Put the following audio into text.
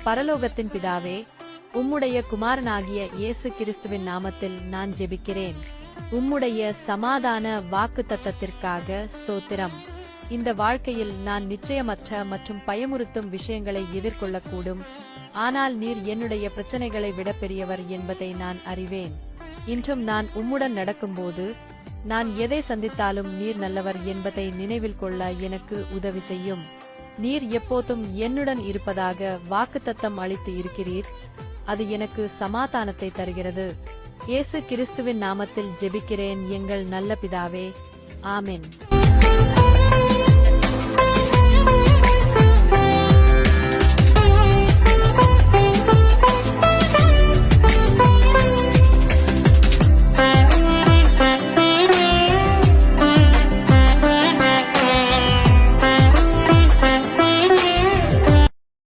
பரலோகத்தின் பிதாவே, உம்முடைய குமாரனாகிய இயேசு கிறிஸ்துவின் நாமத்தில் நான் ஜெபிக்கிறேன். உம்முடைய சமாதான வாக்குத்தத்தத்திற்காக ஸ்தோத்திரம். இந்த வாழ்க்கையில் நான் நிச்சயமற்ற மற்றும் பயமுறுத்தும் விஷயங்களை எதிர்கொள்ளக்கூடும். ஆனால் நீர் என்னுடைய பிரச்சனைகளை விட பெரியவர் என்பதை நான் அறிவேன். இன்றும் நான் உம்முடன் நடக்கும்போது நான் எதை சந்தித்தாலும் நீர் நல்லவர் என்பதை நினைவில் கொள்ள எனக்கு உதவி செய்யும். நீர் எப்போதும் என்னுடன் இருப்பதாக வாக்குத்தத்தம் அளித்து இருக்கிறீர். அது எனக்கு சமாதானத்தை தருகிறது. இயேசு கிறிஸ்துவின் நாமத்தில் ஜெபிக்கிறேன் எங்கள் நல்ல பிதாவே. ஆமென்.